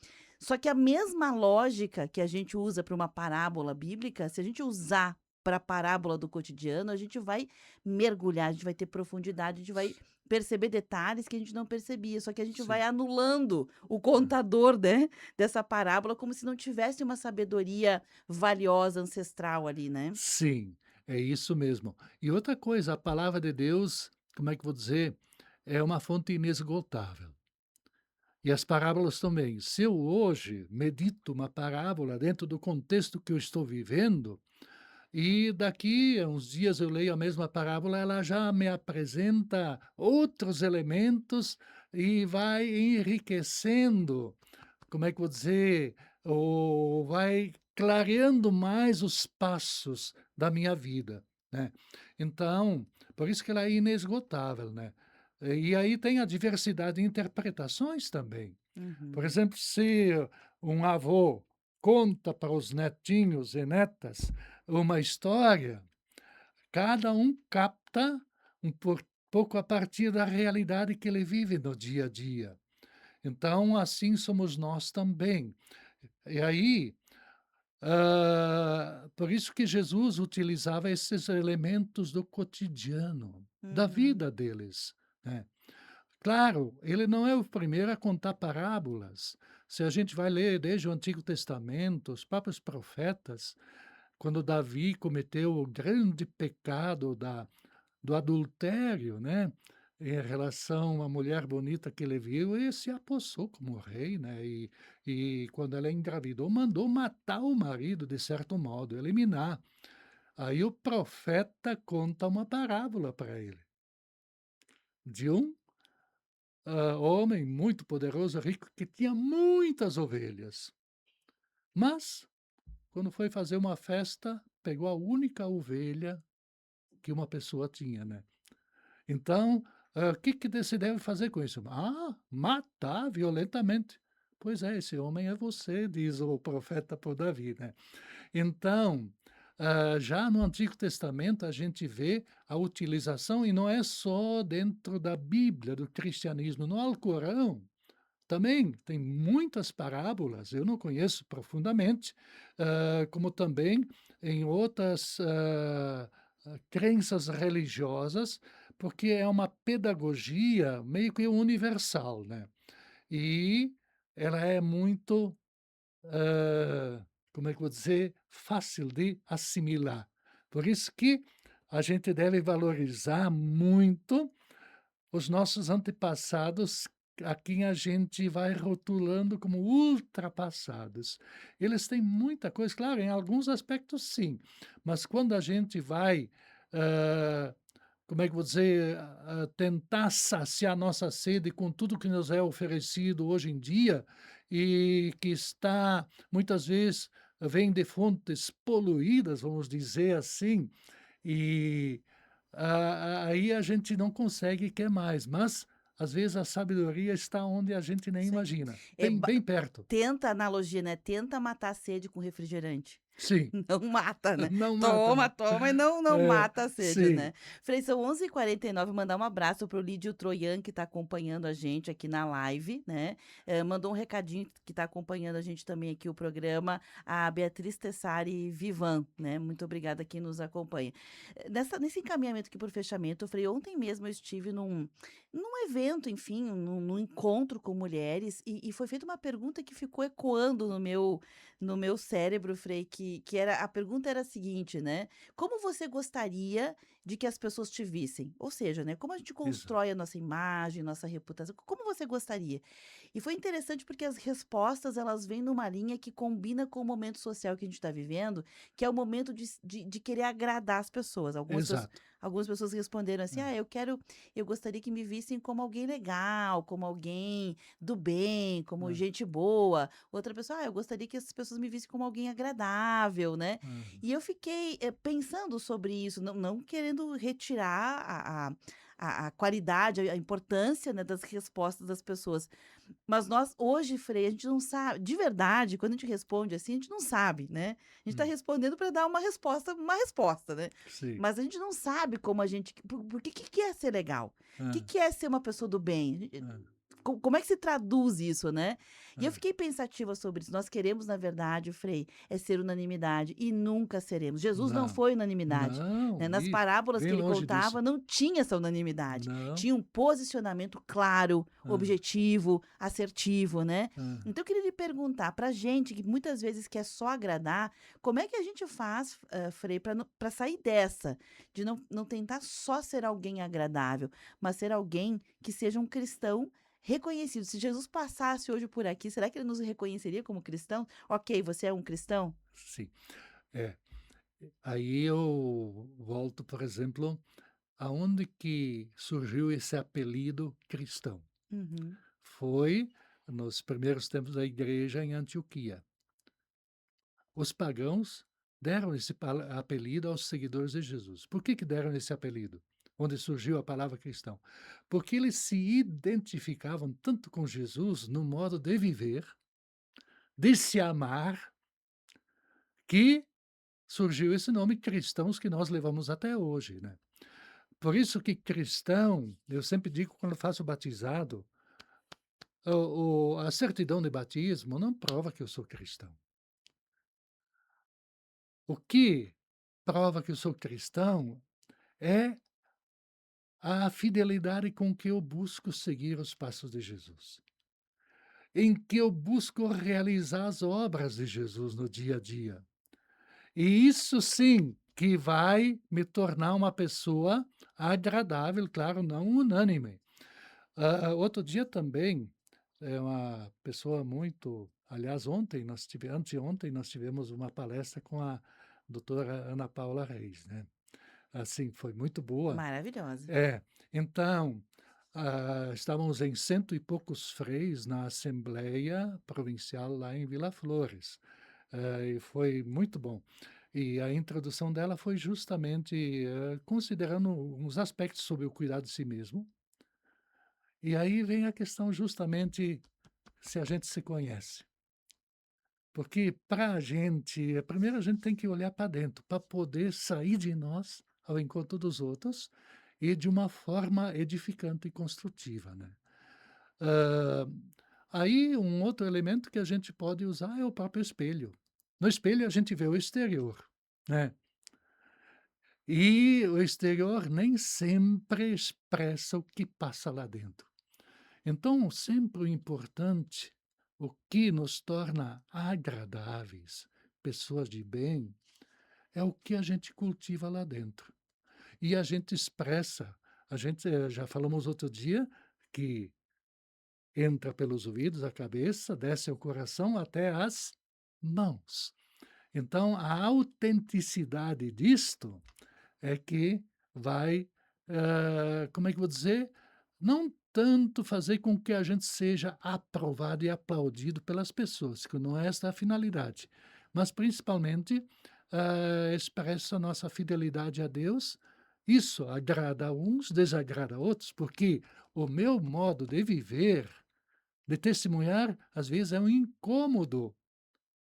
Speaker 1: Só que a mesma lógica que a gente usa para uma parábola bíblica, se a gente usar para a parábola do cotidiano, a gente vai mergulhar, a gente vai ter profundidade, a gente vai perceber detalhes que a gente não percebia. Só que a gente vai
Speaker 2: sim,
Speaker 1: anulando o contador, né, dessa parábola, como se não tivesse uma sabedoria valiosa, ancestral ali, né?
Speaker 2: sim, é isso mesmo. E outra coisa, a palavra de Deus, como é que eu vou dizer, é uma fonte inesgotável. E as parábolas também. Se eu hoje medito uma parábola dentro do contexto que eu estou vivendo, e daqui a uns dias eu leio a mesma parábola, ela já me apresenta outros elementos e vai enriquecendo, como é que eu vou dizer, ou vai clareando mais os passos da minha vida, né. Então, por isso que ela é inesgotável, né. E aí tem a diversidade de interpretações também. Por
Speaker 1: Uhum.
Speaker 2: exemplo, se um avô conta para os netinhos e netas uma história, cada um capta pouco a partir da realidade que ele vive no dia a dia. Então, assim somos nós também. E aí, por isso que Jesus utilizava esses elementos do cotidiano, da
Speaker 1: Uhum.
Speaker 2: vida deles, né. Claro, ele não é o primeiro a contar parábolas. Se a gente vai ler desde o Antigo Testamento, os próprios profetas, quando Davi cometeu o grande pecado do adultério, né, em relação a uma mulher bonita que ele viu, e se apossou como rei, né, e quando ela engravidou, mandou matar o marido, de certo modo, eliminar. Aí o profeta conta uma parábola para ele, de um homem muito poderoso, rico, que tinha muitas ovelhas. Mas, quando foi fazer uma festa, pegou a única ovelha que uma pessoa tinha, né. Então, o que que se deve fazer com isso? Ah, matar violentamente. Pois é, esse homem é você, diz o profeta por Davi, né. Então, já no Antigo Testamento a gente vê a utilização, e não é só dentro da Bíblia, do cristianismo, no Alcorão também tem muitas parábolas, eu não conheço profundamente, como também em outras, crenças religiosas, porque é uma pedagogia meio que universal, né. E ela é muito, como é que eu vou dizer, fácil de assimilar. Por isso que a gente deve valorizar muito os nossos antepassados, a quem a gente vai rotulando como ultrapassados. Eles têm muita coisa, claro, em alguns aspectos sim, mas quando a gente vai, hã, como é que eu vou dizer, tentar saciar nossa sede com tudo que nos é oferecido hoje em dia, e que está, muitas vezes, vem de fontes poluídas, vamos dizer assim, e aí a gente não consegue e quer mais, mas às vezes a sabedoria está onde a gente nem
Speaker 1: Sim.
Speaker 2: imagina,
Speaker 1: É
Speaker 2: bem
Speaker 1: ba
Speaker 2: bem perto.
Speaker 1: Tenta a analogia, né, tenta matar a sede com refrigerante.
Speaker 2: Sim,
Speaker 1: Não mata, né.
Speaker 2: não mata,
Speaker 1: Toma,
Speaker 2: né.
Speaker 1: toma e não
Speaker 2: É,
Speaker 1: mata a sede,
Speaker 2: sim.
Speaker 1: né. Frei, são 11h49, mandar um abraço para o Lídio Troian, que está acompanhando a gente aqui na live, né. Mandou um recadinho que está acompanhando a gente também aqui o programa, a Beatriz Tessari Vivan, né. Muito obrigada a quem nos acompanha. Nesse encaminhamento aqui para o fechamento, Frei, ontem mesmo eu estive num evento, enfim, num encontro com mulheres, e foi feita uma pergunta que ficou ecoando no meu cérebro, Frei, que era a pergunta era a seguinte, né: "Como você gostaria de que as pessoas te vissem?". Ou seja, né, como a gente
Speaker 2: Exato.
Speaker 1: constrói a nossa imagem, nossa reputação, como você gostaria? E foi interessante porque as respostas elas vêm numa linha que combina com o momento social que a gente está vivendo, que é o momento de querer agradar as pessoas.
Speaker 2: Exato.
Speaker 1: Algumas pessoas responderam assim:
Speaker 2: É.
Speaker 1: "Ah, eu gostaria que me vissem como alguém legal, como alguém do bem, como
Speaker 2: Hã.
Speaker 1: gente boa". Outra pessoa: "Ah, eu gostaria que as pessoas me vissem como alguém agradável", né.
Speaker 2: Aham.
Speaker 1: E eu fiquei, pensando sobre isso, não querendo retirar a qualidade, a importância, né, das respostas das pessoas. Mas nós hoje, Frei, a gente não sabe de verdade, quando a gente responde assim, a gente não sabe, né. A gente está
Speaker 2: Hum.
Speaker 1: respondendo para dar uma resposta, né.
Speaker 2: Sim.
Speaker 1: Mas a gente não sabe como a gente porque que é ser legal? O que
Speaker 2: Hã.
Speaker 1: que é ser uma pessoa do bem?
Speaker 2: Hã.
Speaker 1: Como é que se traduz isso, né? E eu
Speaker 2: Hã.
Speaker 1: fiquei pensativa sobre isso. Nós queremos, na verdade, Frei, é ser unanimidade e nunca seremos. Jesus não
Speaker 2: Não.
Speaker 1: foi unanimidade, né?
Speaker 2: Não,
Speaker 1: Nas
Speaker 2: e
Speaker 1: parábolas
Speaker 2: bem
Speaker 1: que ele
Speaker 2: longe disso.
Speaker 1: contava, não tinha essa unanimidade.
Speaker 2: Não.
Speaker 1: Tinha um posicionamento claro,
Speaker 2: Hã.
Speaker 1: objetivo, assertivo, né?
Speaker 2: Hã.
Speaker 1: Então eu queria lhe perguntar, pra gente que muitas vezes quer só agradar, como é que a gente faz, Frei, para sair dessa, de não tentar só ser alguém agradável, mas ser alguém que seja um cristão reconhecido? Se Jesus passasse hoje por aqui, será que ele nos reconheceria como cristão? Ok, você é um cristão?
Speaker 2: Sim. É. Aí eu volto, por exemplo, aonde que surgiu esse apelido cristão?
Speaker 1: Uhum.
Speaker 2: Foi nos primeiros tempos da igreja em Antioquia. Os pagãos deram esse apelido aos seguidores de Jesus. Por que que deram esse apelido? Onde surgiu a palavra cristão? Porque eles se identificavam tanto com Jesus no modo de viver, de se amar, que surgiu esse nome cristãos que nós levamos até hoje, né. Por isso que cristão, eu sempre digo quando faço batizado, A certidão de batismo não prova que eu sou cristão. O que prova que eu sou cristão é a fidelidade com que eu busco seguir os passos de Jesus, em que eu busco realizar as obras de Jesus no dia a dia. E isso sim que vai me tornar uma pessoa agradável, claro, não unânime. Outro dia também, uma pessoa muito aliás, anteontem nós tivemos uma palestra com a doutora Ana Paula Reis, né. Assim, foi muito boa.
Speaker 1: Maravilhosa.
Speaker 2: É, então, estávamos em cento e poucos freis na Assembleia Provincial lá em Vila Flores, e foi muito bom. E a introdução dela foi justamente, considerando uns aspectos sobre o cuidado de si mesmo, e aí vem a questão justamente se a gente se conhece. Porque para a gente, primeiro a gente tem que olhar para dentro, para poder sair de nós ao encontro dos outros e de uma forma edificante e construtiva, né. Hã, Aí um outro elemento que a gente pode usar é o próprio espelho. No espelho a gente vê o exterior, né, e o exterior nem sempre expressa o que passa lá dentro. Então, sempre o importante, o que nos torna agradáveis, pessoas de bem, é o que a gente cultiva lá dentro. E a gente expressa. A gente, já falamos outro dia que entra pelos ouvidos, a cabeça, desce ao coração até as mãos. Então, a autenticidade disto é que vai, como é que eu vou dizer? Não tanto fazer com que a gente seja aprovado e aplaudido pelas pessoas, que não é esta a finalidade, mas principalmente, expressa a nossa fidelidade a Deus. Isso agrada a uns, desagrada a outros, porque o meu modo de viver, de testemunhar, às vezes é um incômodo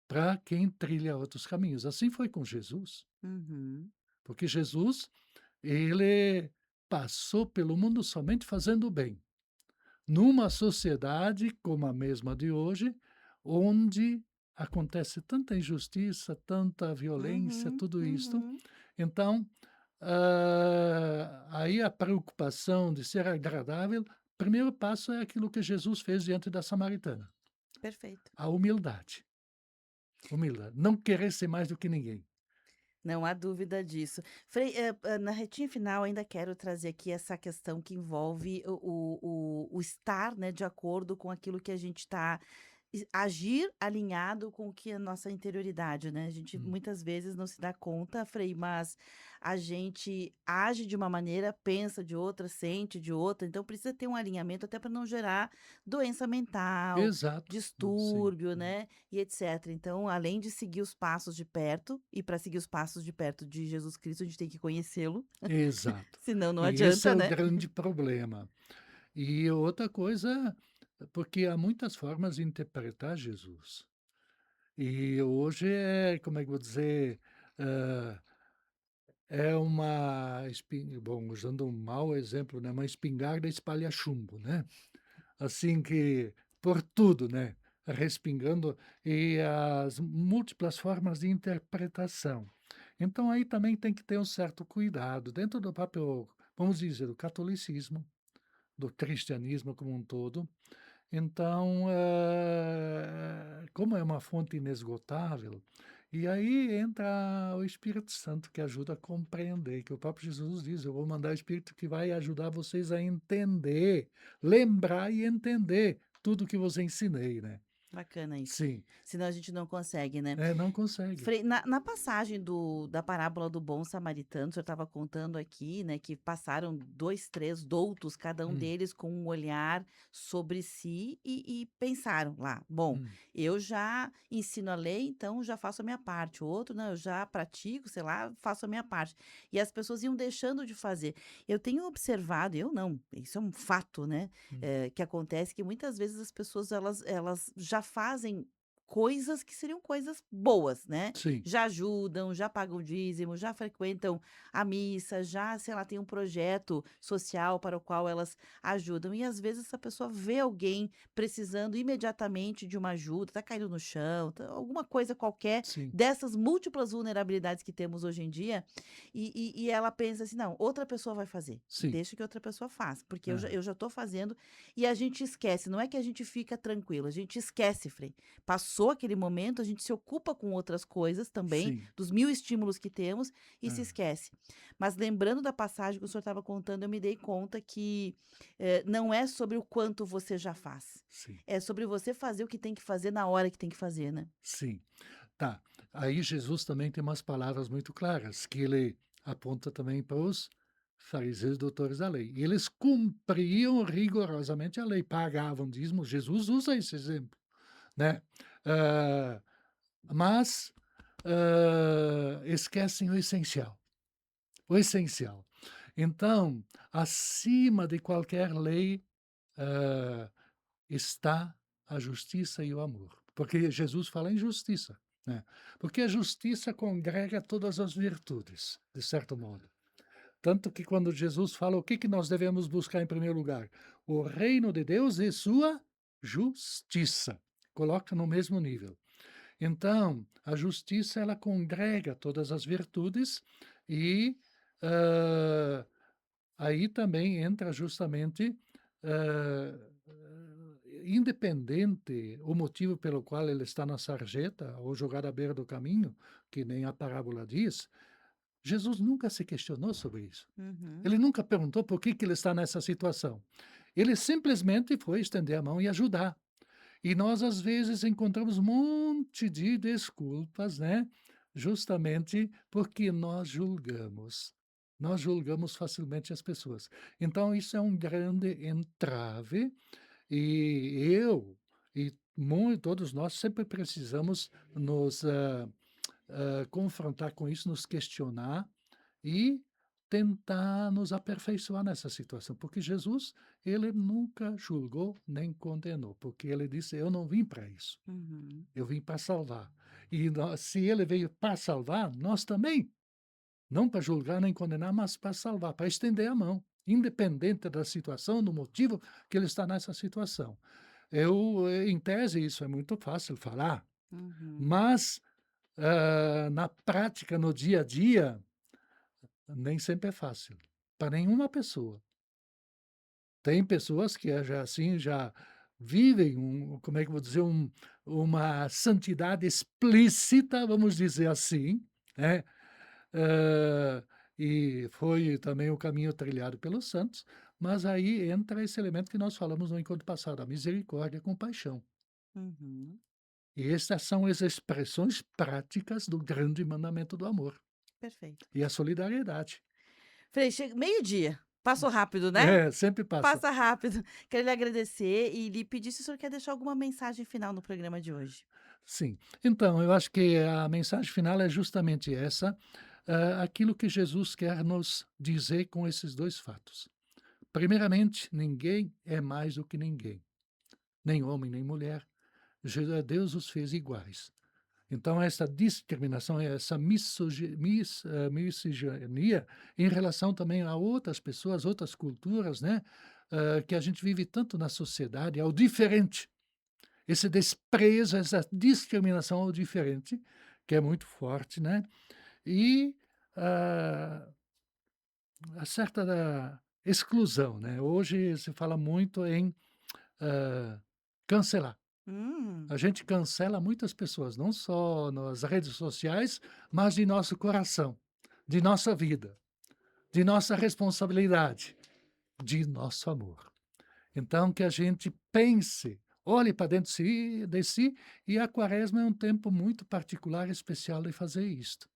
Speaker 2: para quem trilha outros caminhos. Assim foi com Jesus,
Speaker 1: Uhum.
Speaker 2: porque Jesus, ele passou pelo mundo somente fazendo o bem. Numa sociedade como a mesma de hoje, onde acontece tanta injustiça, tanta violência,
Speaker 1: Uhum,
Speaker 2: tudo isto.
Speaker 1: uhum.
Speaker 2: Então, aí a preocupação de ser agradável, primeiro passo é aquilo que Jesus fez diante da samaritana,
Speaker 1: Perfeito.
Speaker 2: a humildade. Humildade, não querer ser mais do que ninguém.
Speaker 1: Não há dúvida disso. Frei, na retinha final ainda quero trazer aqui essa questão que envolve o estar, né, de acordo com aquilo que a gente está agir alinhado com o que é a nossa interioridade, né? A gente
Speaker 2: Hum.
Speaker 1: muitas vezes não se dá conta, Frei, mas a gente age de uma maneira, pensa de outra, sente de outra, então precisa ter um alinhamento até para não gerar doença mental,
Speaker 2: Exato. Sim.
Speaker 1: distúrbio, né? E etc. Então, além de seguir os passos de perto, e para seguir os passos de perto de Jesus Cristo, a gente tem que conhecê-lo,
Speaker 2: Exato.
Speaker 1: senão não
Speaker 2: E esse é
Speaker 1: adianta,
Speaker 2: o
Speaker 1: né?
Speaker 2: grande problema. E outra coisa, porque há muitas formas de interpretar Jesus. E hoje é, como é que eu vou dizer, hã, é uma bom, usando um mau exemplo, né, uma espingarda espalha chumbo, né. Assim que por tudo, né, respingando, e as múltiplas formas de interpretação. Então aí também tem que ter um certo cuidado dentro do próprio, vamos dizer, do catolicismo, do cristianismo como um todo. Então, como é uma fonte inesgotável, e aí entra o Espírito Santo que ajuda a compreender, que o próprio Jesus diz: "Eu vou mandar o Espírito que vai ajudar vocês a entender, lembrar e entender tudo que vos ensinei", né.
Speaker 1: Bacana isso.
Speaker 2: Sim,
Speaker 1: Senão a gente não consegue, né?
Speaker 2: não consegue.
Speaker 1: Frei, na passagem da parábola do bom samaritano, o senhor estava contando aqui, né, que passaram 2, 3 doutos, cada um
Speaker 2: Hum,
Speaker 1: deles com um olhar sobre si e pensaram lá: "Bom,
Speaker 2: hum,
Speaker 1: eu já ensino a lei, então já faço a minha parte", o outro: "Não, eu já pratico, sei lá, faço a minha parte". E as pessoas iam deixando de fazer. Eu tenho observado, eu não, isso é um fato, né,
Speaker 2: hum.
Speaker 1: que acontece que muitas vezes as pessoas elas já fazem coisas que seriam coisas boas, né?
Speaker 2: Sim,
Speaker 1: Já ajudam, já pagam dízimo, já frequentam a missa, já, sei lá, tem um projeto social para o qual elas ajudam. E às vezes essa pessoa vê alguém precisando imediatamente de uma ajuda, tá caindo no chão, alguma coisa qualquer
Speaker 2: sim,
Speaker 1: dessas múltiplas vulnerabilidades que temos hoje em dia, e ela pensa assim: não, outra pessoa vai fazer.
Speaker 2: sim.
Speaker 1: Deixa que outra pessoa faça, porque
Speaker 2: É,
Speaker 1: eu já estou fazendo e a gente esquece. Não é que a gente fica tranquilo, a gente esquece, Frei. Passou aquele momento, a gente se ocupa com outras coisas também,
Speaker 2: sim.
Speaker 1: dos mil estímulos que temos e se
Speaker 2: É,
Speaker 1: esquece. Mas lembrando da passagem que o senhor estava contando, eu me dei conta que não é sobre o quanto você já faz,
Speaker 2: sim,
Speaker 1: é sobre você fazer o que tem que fazer na hora que tem que fazer, né?
Speaker 2: sim. Tá. Aí Jesus também tem umas palavras muito claras, que ele aponta também para os fariseus e doutores da lei. Eles cumpriam rigorosamente a lei, pagavam dízimo. Jesus usa esse exemplo, né? Ah, mas esquecem o essencial. O essencial. Então, acima de qualquer lei, ah, está a justiça e o amor. Porque Jesus fala em justiça, né? Porque a justiça congrega todas as virtudes, de certo modo. Tanto que quando Jesus fala o que que nós devemos buscar em primeiro lugar? O reino de Deus e sua justiça. Coloca no mesmo nível. Então, a justiça ela congrega todas as virtudes e ah, aí também entra justamente, independente o motivo pelo qual ele está na sarjeta ou jogado à beira do caminho, que nem a parábola diz, Jesus nunca se questionou sobre isso.
Speaker 1: Uhum.
Speaker 2: Ele nunca perguntou por que ele está nessa situação. Ele simplesmente foi estender a mão e ajudar. E nós, às vezes, encontramos um monte de desculpas, né? Justamente porque nós julgamos. Nós julgamos facilmente as pessoas. Então, isso é um grande entrave, e eu e todos nós sempre precisamos nos confrontar com isso, nos questionar e tentar nos aperfeiçoar nessa situação, porque Jesus, ele nunca julgou nem condenou, porque ele disse: eu não vim para isso,
Speaker 1: Uhum.
Speaker 2: eu vim para salvar. E se ele veio para salvar, nós também, não para julgar nem condenar, mas para salvar, para estender a mão, independente da situação, do motivo que ele está nessa situação. Em tese, isso é muito fácil falar,
Speaker 1: Uhum.
Speaker 2: mas na prática, no dia a dia, nem sempre é fácil, para nenhuma pessoa. Tem pessoas que já assim, já vivem como é que eu vou dizer, uma santidade explícita, vamos dizer assim, né, hã, e foi também o caminho trilhado pelos santos, mas aí entra esse elemento que nós falamos no encontro passado, a misericórdia e a compaixão.
Speaker 1: Uhum.
Speaker 2: E essas são as expressões práticas do grande mandamento do amor
Speaker 1: Perfeito.
Speaker 2: e a solidariedade.
Speaker 1: Frei, meio-dia. Passou rápido, né?
Speaker 2: É, sempre passa.
Speaker 1: Passa rápido. Quero lhe agradecer e lhe pedir se o senhor quer deixar alguma mensagem final no programa de hoje.
Speaker 2: Sim. Então, eu acho que a mensagem final é justamente essa, aquilo que Jesus quer nos dizer com esses 2 fatos. Primeiramente, ninguém é mais do que ninguém, nem homem, nem mulher. Deus os fez iguais. Então, essa discriminação, essa misoginia em relação também a outras pessoas, outras culturas, né, que a gente vive tanto na sociedade, ao diferente. Esse desprezo, essa discriminação ao diferente, que é muito forte, né, e a certa exclusão, né. Hoje se fala muito em cancelar.
Speaker 1: Hum.
Speaker 2: A gente cancela muitas pessoas, não só nas redes sociais, mas de nosso coração, de nossa vida, de nossa responsabilidade, de nosso amor. Então, que a gente pense, olhe para dentro de si, e a quaresma é um tempo muito particular e especial de fazer isto,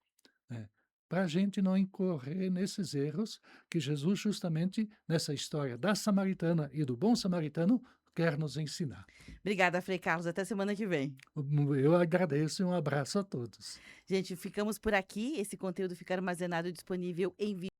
Speaker 2: né? Para a gente não incorrer nesses erros que Jesus, justamente nessa história da samaritana e do bom samaritano, quer nos ensinar.
Speaker 1: Obrigada, Frei Carlos. Até semana que vem.
Speaker 2: Eu agradeço e um abraço a todos.
Speaker 1: Gente, ficamos por aqui. Esse conteúdo fica armazenado e disponível em vídeo